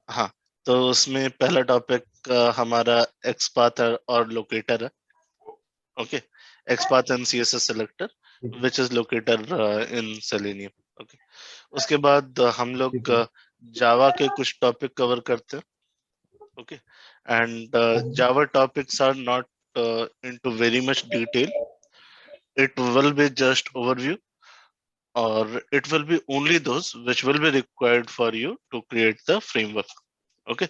हाँ, तो उसमें पहला टॉपिक हमारा एक्सपाथ और लोकेटर है. Okay, XPath and CSS selector which is locator in selenium. Okay, उसके बाद हम लोग जावा के कुछ टॉपिक कवर करते हैं. Okay, and Java topics are not into very much detail. It will be just overview, or it will be only those which will be required for you to create the framework. Okay,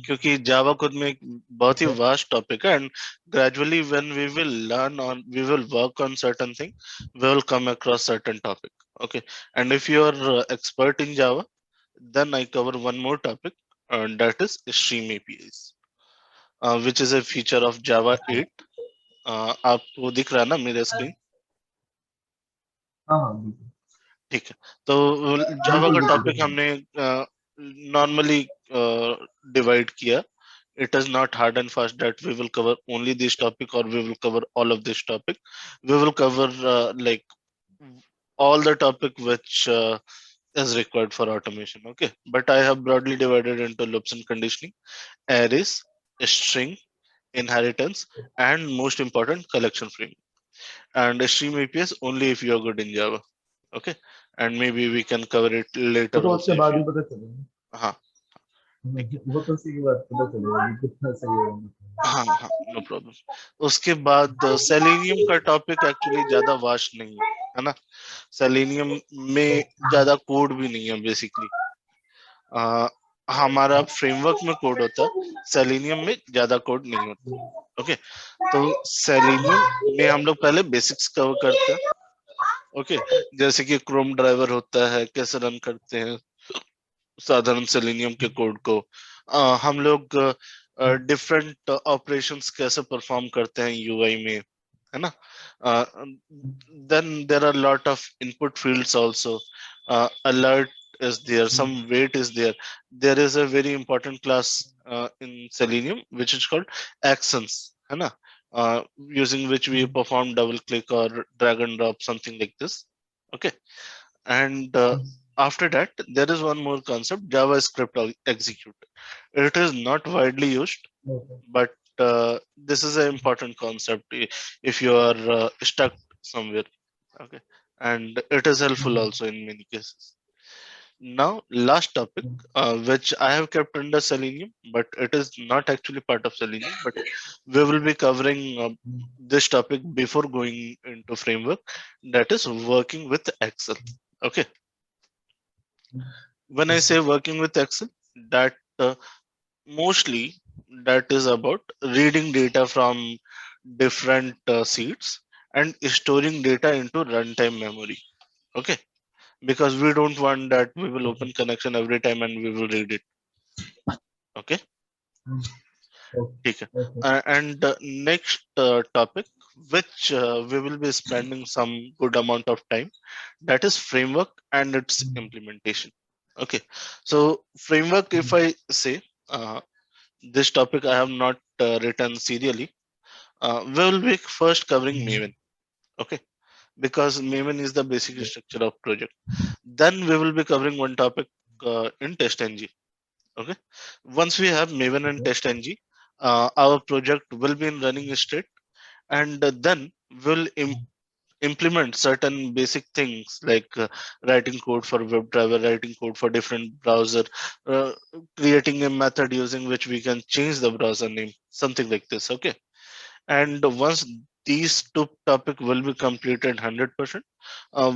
क्योंकि जावा खुद में एक बहुत ही vast topic है, and gradually when we will learn on, we will work on certain thing, we will come across certain topic. Okay, and if you are expert in Java, then I cover one more topic, and that is Stream APIs, which is a feature of Java 8. आपको दिख रहा है ना मेरे screen? ठीक है, तो जावा का टॉपिक हमने नॉर्मली डिवाइड किया. It is not hard and fast that we will cover only this topic or we will cover all of this topic. We will cover like all the topic which is required for automation. Okay, but I have broadly divided into loops and conditioning, arrays, string, inheritance, and most important, collection frame. And stream APIs only if you are good in Java. Okay, and maybe we can cover it later तो also उसके if बाद you. ही पता चलेगा. हाँ, ठीक है. वो तो उसी के बाद पता चलेगा कि कितना सही होगा. हाँ हाँ, नो प्रॉब्लम. उसके बाद सेलेनियम का टॉपिक एक्चुअली ज्यादा वास्ट नहीं है ना. सेलेनियम में ज्यादा कोड भी नहीं है बेसिकली. हमारा फ्रेमवर्क में कोड होता है, सेलेनियम में ज्यादा कोड नहीं होता. ओके, तो सेलेनियम में हम लोग पहले बेसिक्स कवर करते हैं. ओके, जैसे कि क्रोम ड्राइवर होता है, कैसे रन करते हैं साधारण सेलेनियम के कोड को. हम लोग डिफरेंट ऑपरेशंस कैसे परफॉर्म करते हैं यूआई में, है ना. Then there are lot of input fields also. Alert is there, some weight is there. There is a very important class in selenium which is called actions, है ना, using which we perform double click or drag and drop, something like this. Okay, and after that there is one more concept, javascript executor. It is not widely used, but this is an important concept if you are stuck somewhere. Okay, and it is helpful also in many cases. Now, last topic, which I have kept under Selenium, but it is not actually part of Selenium, but we will be covering this topic before going into framework, that is working with Excel. Okay. When I say working with Excel, that mostly that is about reading data from different sheets and storing data into runtime memory. Okay, because we don't want that we will open connection every time and we will read it. Okay, ठीक है. And next topic which we will be spending some good amount of time, that is framework and its implementation. Okay, so framework, if I say this topic I have not written serially, we will be first covering Maven. Okay, because Maven is the basic structure of project. Then we will be covering one topic in TestNG. Okay, once we have Maven and TestNG, our project will be in running state, and then we'll implement certain basic things like writing code for WebDriver, writing code for different browser, uh, creating a method using which we can change the browser name, something like this. Okay, and once these two topic will be completed 100%,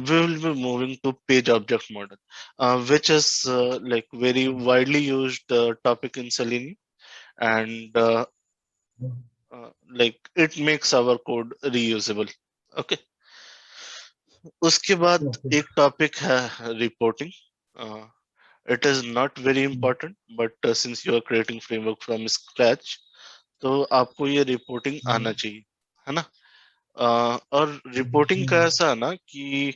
we will be moving to page object model, which is like very widely used topic in Selenium, and like it makes our code reusable. Okay, उसके बाद एक topic है reporting. It is not very important, but since you are creating framework from scratch, तो आपको ये reporting आना चाहिए, है ना. और रिपोर्टिंग का ऐसा है ना कि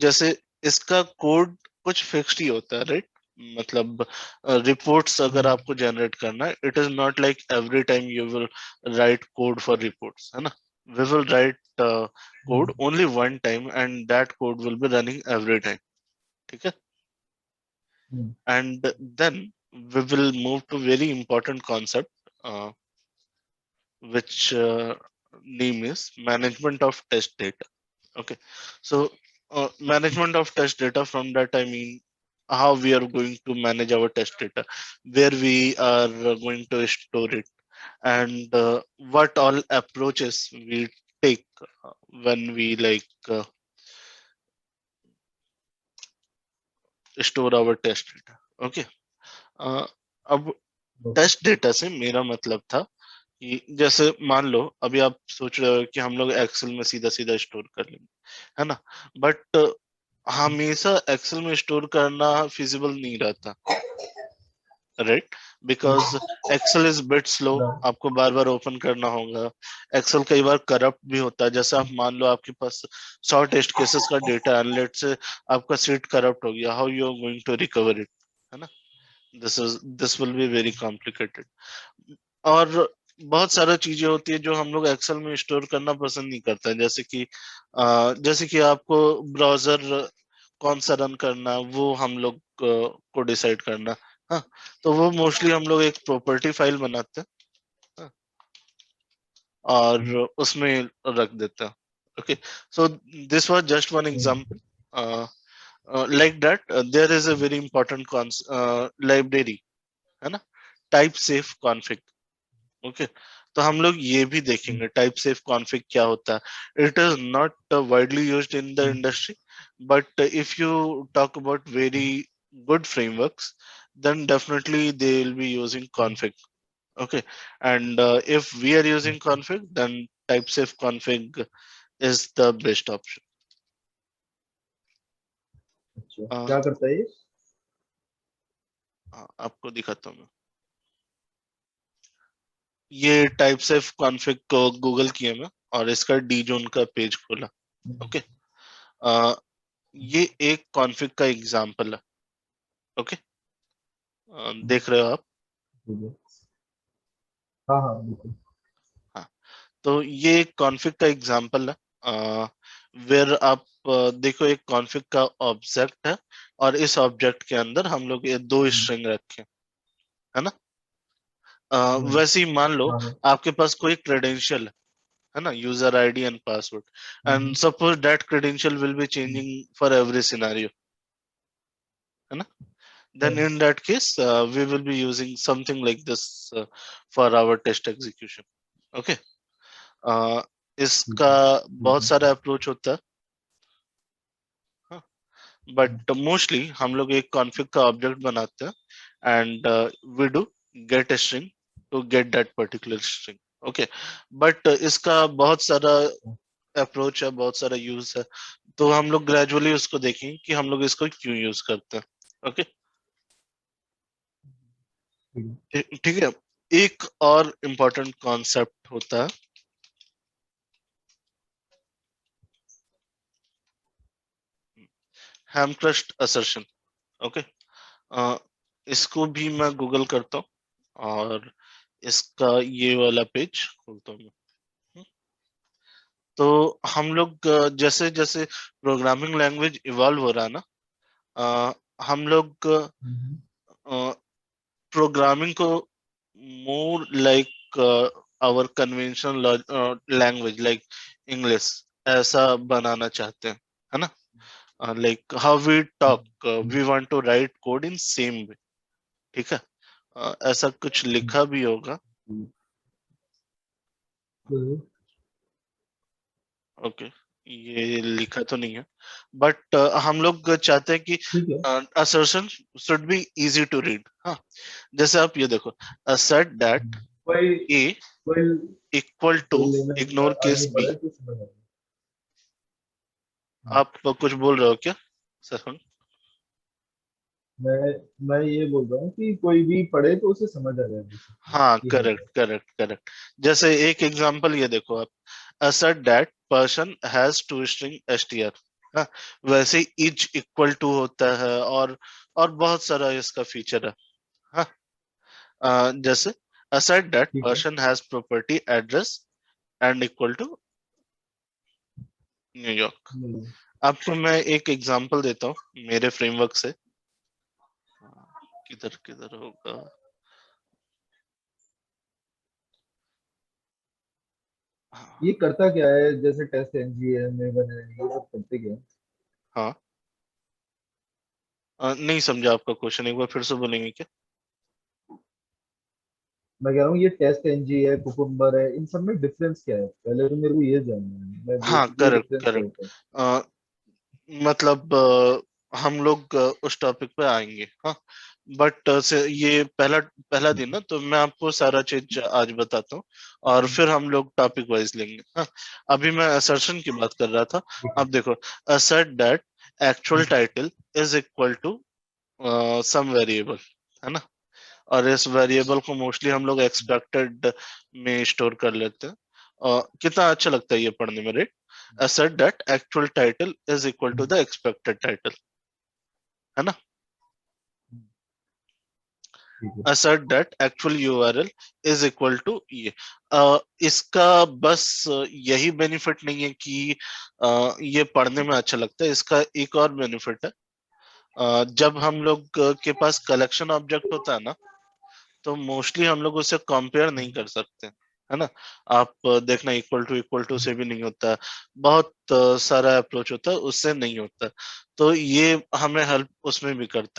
जैसे इसका कोड कुछ फिक्स्ड ही होता है, राइट. मतलब रिपोर्ट्स अगर आपको जनरेट करना है, it is not like every time you will write code for reports, है ना. We will write code only one time and that code will be running every time. ठीक है. and then we will move to very important concept, which name is management of test data. Okay, so management of test data, from that I mean how we are going to manage our test data, where we are going to store it, and what all approaches we take when we store our test data. Okay, अब test data से मेरा मतलब था कि जैसे मान लो अभी आप सोच रहे हो कि हम लोग एक्सेल में सीधा सीधा स्टोर कर लेंगे, है ना, बट हमेशा एक्सेल में स्टोर करना फिजिबल नहीं रहता, right, because Excel is bit slow, आपको बार बार ओपन करना होगा। एक्सेल कई बार करप्ट भी होता है, जैसे आप मान लो आपके पास 100 टेस्ट केसेस का डेटा है, लेट से आपका सीट करप्ट हो गया, how you are going to recover it, है ना, this will be very complicated. और बहुत सारा चीजें होती है जो हम लोग एक्सेल में स्टोर करना पसंद नहीं करते हैं, जैसे कि आपको ब्राउजर कौन सा रन करना है, वो हम लोग को डिसाइड करना। हाँ, तो वो मोस्टली हम लोग एक प्रॉपर्टी फाइल बनाते हैं, हाँ, और उसमें रख देते हैं। Okay, so this was just one example, like that there is a very important library, है ना, टाइप सेफ कॉन्फ़िग। ओके, तो हम लोग ये भी देखेंगे टाइप सेफ कॉन्फ़िग क्या होता है। It is not widely used in the industry, but if you talk about very good frameworks, then definitely they will be using config. Okay, and if we are using config, then type safe config is the best option. अच्छा, क्या करता है ये? आपको दिखाता हूँ मैं, ये टाइप सेफ कॉन्फ़िग को गूगल किया मैं और इसका डीजोन का पेज खोला। ओके, ये एक कॉन्फ़िग का एग्जांपल है। ओके, देख रहे हो आप? हाँ हाँ बिल्कुल। हाँ, तो ये एक कॉन्फ़िग का एग्जांपल है, वेयर आप देखो एक कॉन्फ़िग का ऑब्जेक्ट है, और इस ऑब्जेक्ट के अंदर हम लोग ये दो स्ट्रिंग रखे, है ना। वैसे ही मान लो हाँ हाँ। आपके पास कोई क्रेडेंशियल है ना, user ID and password, and suppose that credential will be changing for every scenario, है ना, then in that case we will be using something like this for our test execution. Okay, इसका बहुत सारा approach होता है, but mostly हम लोग एक कॉन्फ़िग का ऑब्जेक्ट बनाते हैं and we do get a string to get that particular string. Okay, but इसका बहुत सारा अप्रोच है, बहुत सारा यूज है, तो हम लोग ग्रेजुअली उसको देखेंगे कि हम लोग इसको क्यों यूज करते हैं। ओके, ठीक है। एक और इम्पोर्टेंट कॉन्सेप्ट होता है हैमक्रस्ट असर्शन। ओके, इसको भी मैं गूगल करता हूँ और इसका ये वाला पेज खोलता हूँ मैं। तो हम लोग जैसे जैसे प्रोग्रामिंग लैंग्वेज इवॉल्व हो रहा है ना, हम लोग प्रोग्रामिंग को more like our conventional language like English ऐसा बनाना चाहते हैं, है ना, like how we talk, we want to write code in same way. ठीक है, ऐसा कुछ लिखा भी होगा। ओके, ये लिखा तो नहीं है, बट हम लोग चाहते हैं कि assertion should be easy to read। हाँ, जैसे आप ये देखो, assert that a equal to ignore case b। आप कुछ बोल रहे हो क्या सर? मैं ये बोल रहा हूँ कि कोई भी पढ़े तो उसे समझ आ जाए हाँ, ये है। Correct correct correct. जैसे एक एग्जांपल ये देखो आप, assert that person has two string str। हाँ, वैसे each इक्वल टू होता है, और बहुत सारा इसका फीचर है। हाँ, जैसे assert that ठीक है। person has property address and equal to New York. आपको मैं एक एग्जांपल देता हूँ मेरे फ्रेमवर्क से। किधर किधर होगा? हाँ। ये करता क्या है, जैसे टेस्ट एनजीए में बने ये सब करते क्या है? हाँ। नहीं समझा आपका क्वेश्चन, एक बार फिर से बोलेंगे क्या? मैं कह रहा हूँ ये टेस्ट एनजी है, कुकुम्बर है, इन सब में डिफरेंस क्या है? पहले तो मेरे को ये जानना है, मैं हाँ, बेसिकली करेक्ट डिफरेंस क्या करेक्ट। होता है। मतलब हम लोग उस टॉपिक पे आएंगे, हाँ। बट से ये पहला पहला दिन ना, तो मैं आपको सारा चीज आज बताता हूँ, और फिर हम लोग टॉपिक वाइज लेंगे, हाँ। अभी मैं असर्शन की बात कर रहा था। ठीक है। अब देखो, assert that actual title is equal to some variable, है ना। और इस वेरिएबल को मोस्टली हम लोग एक्सपेक्टेड में स्टोर कर लेते हैं। कितना अच्छा लगता है ये पढ़ने में, right? assert that actual title is equal to the expected title, है ना। ठीक है। assert that actual URL is equal to ये। इसका बस यही बेनिफिट नहीं है कि ये पढ़ने में अच्छा लगता है, इसका एक और बेनिफिट है। जब हम लोग के पास कलेक्शन ऑब्जेक्ट होता है ना, तो मोस्टली हम लोग उससे कंपेयर नहीं कर सकते, है ना। आप देखना, इक्वल टू से भी नहीं होता है। बहुत सारा अप्रोच होता है, उससे नहीं होता। तो ये हमें हेल्प उसमें भी करता है।